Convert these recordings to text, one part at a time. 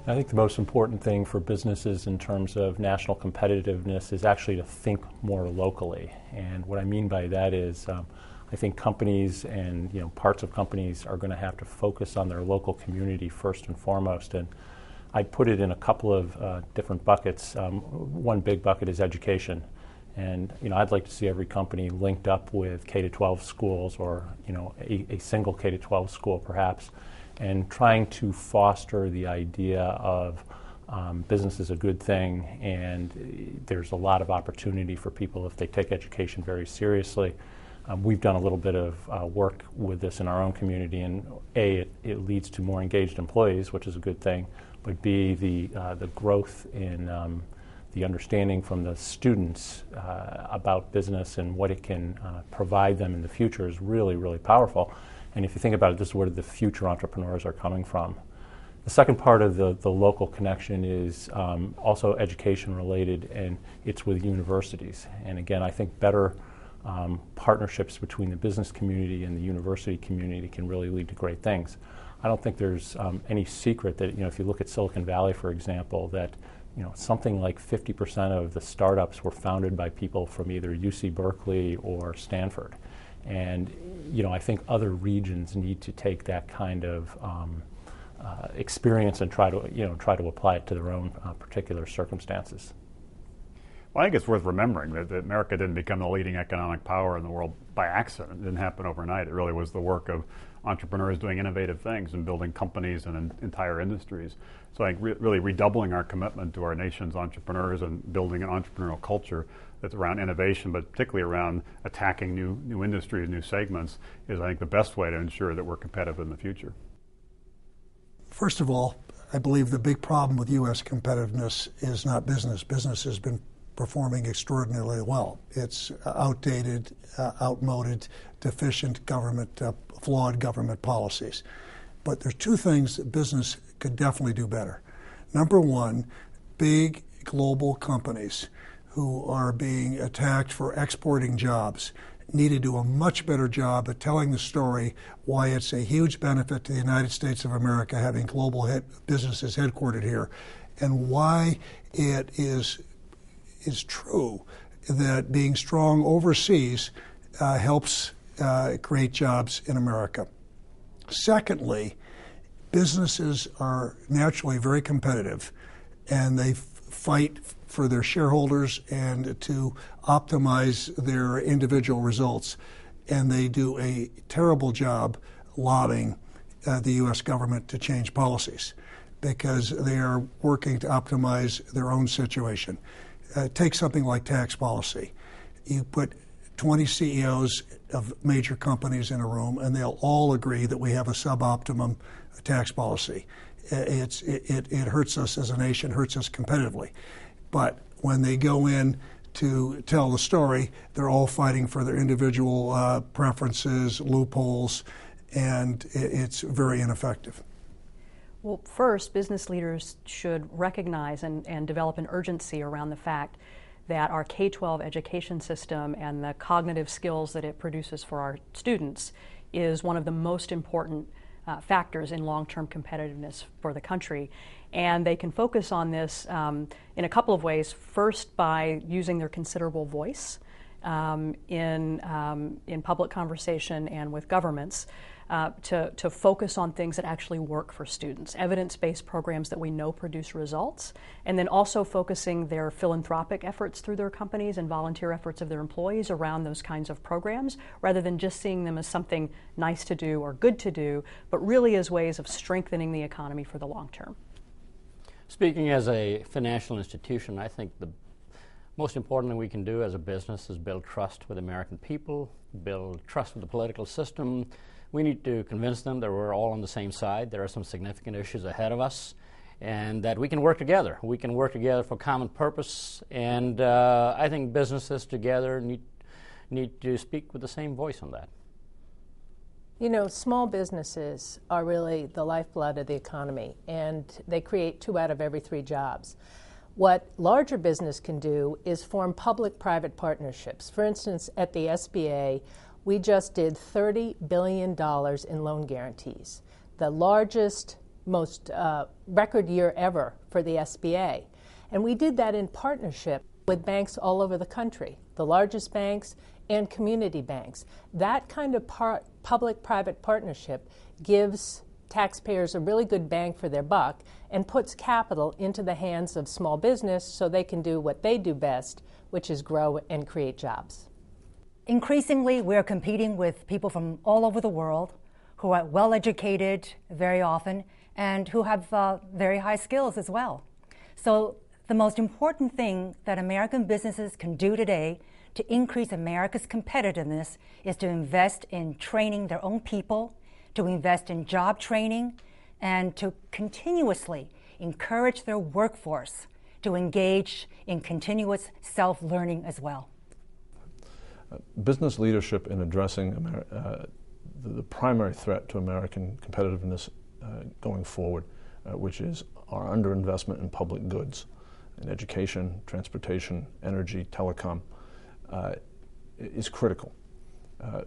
I think the most important thing for businesses in terms of national competitiveness is actually to think more locally. And what I mean by that is I think companies and parts of companies are going to have to focus on their local community first and foremost. And I put it in a couple of different buckets. One big bucket is education. And I'd like to see every company linked up with K-12 schools or a single K-12 school perhaps, and trying to foster the idea of business is a good thing, and there's a lot of opportunity for people if they take education very seriously. We've done a little bit of work with this in our own community, and A, it leads to more engaged employees, which is a good thing, but B, the growth in the understanding from the students about business and what it can provide them in the future is really, really powerful. And if you think about it, this is where the future entrepreneurs are coming from. The second part of the local connection is also education related, and it's with universities. And again, I think better partnerships between the business community and the university community can really lead to great things. I don't think there's any secret that, if you look at Silicon Valley, for example, that something like 50% of the startups were founded by people from either UC Berkeley or Stanford. And I think other regions need to take that kind of experience and try to apply it to their own particular circumstances. Well, I think it's worth remembering that America didn't become the leading economic power in the world by accident. It didn't happen overnight. It really was the work of entrepreneurs doing innovative things and building companies and entire industries. So I think really redoubling our commitment to our nation's entrepreneurs and building an entrepreneurial culture that's around innovation, but particularly around attacking new industries, new segments, is I think the best way to ensure that we're competitive in the future. First of all, I believe the big problem with U.S. competitiveness is not business. Business has been performing extraordinarily well. It's outdated, outmoded, deficient government, flawed government policies. But there's two things that business could definitely do better. Number one, big global companies who are being attacked for exporting jobs need to do a much better job at telling the story why it's a huge benefit to the United States of America having global businesses headquartered here, and why it is true that being strong overseas helps create jobs in America. Secondly, businesses are naturally very competitive, and they fight for their shareholders and to optimize their individual results. And they do a terrible job lobbying the U.S. government to change policies because they are working to optimize their own situation. Take something like tax policy. You put 20 CEOs of major companies in a room, and they'll all agree that we have a suboptimum tax policy. It hurts us as a nation, hurts us competitively. But when they go in to tell the story, they're all fighting for their individual preferences, loopholes, and it's very ineffective. Well, first, business leaders should recognize and develop an urgency around the fact that our K-12 education system and the cognitive skills that it produces for our students is one of the most important factors in long-term competitiveness for the country. And they can focus on this in a couple of ways. First, by using their considerable voice in public conversation and with governments to focus on things that actually work for students, evidence-based programs that we know produce results, and then also focusing their philanthropic efforts through their companies and volunteer efforts of their employees around those kinds of programs, rather than just seeing them as something nice to do or good to do, but really as ways of strengthening the economy for the long term. Speaking as a financial institution, I think the most important thing we can do as a business is build trust with American people, build trust with the political system. We need to convince them that we're all on the same side. There are some significant issues ahead of us, and that we can work together. We can work together for common purpose, and I think businesses together need to speak with the same voice on that. You know, small businesses are really the lifeblood of the economy, and they create 2 out of every 3 jobs. What larger business can do is form public-private partnerships. For instance, at the SBA, we just did $30 billion in loan guarantees, the largest most record year ever for the SBA. And we did that in partnership with banks all over the country, the largest banks and community banks. That kind of public-private partnership gives taxpayers a really good bang for their buck and puts capital into the hands of small business so they can do what they do best, which is grow and create jobs. Increasingly, we're competing with people from all over the world who are well educated very often and who have very high skills as well. So the most important thing that American businesses can do today to increase America's competitiveness is to invest in training their own people, to invest in job training, and to continuously encourage their workforce to engage in continuous self-learning as well. Business leadership in addressing the primary threat to American competitiveness going forward, which is our underinvestment in public goods, in education, transportation, energy, telecom, is critical.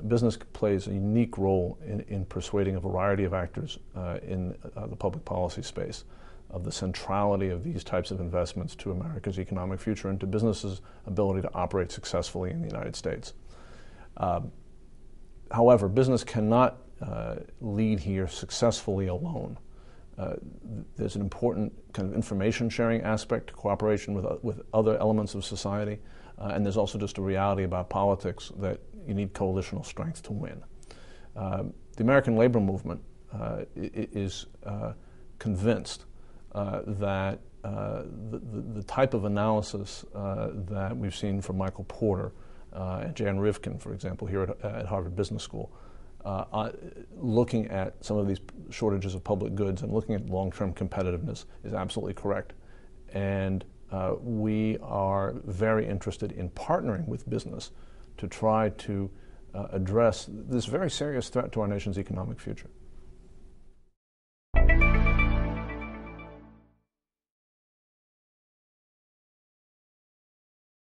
Business plays a unique role in persuading a variety of actors in the public policy space of the centrality of these types of investments to America's economic future and to businesses' ability to operate successfully in the United States. However, business cannot lead here successfully alone. There's an important kind of information sharing aspect to cooperation with other elements of society, and there's also just a reality about politics that you need coalitional strength to win. The American labor movement is convinced that the type of analysis that we've seen from Michael Porter and Jan Rivkin, for example, here at Harvard Business School, looking at some of these shortages of public goods and looking at long-term competitiveness is absolutely correct. And we are very interested in partnering with business to try to address this very serious threat to our nation's economic future.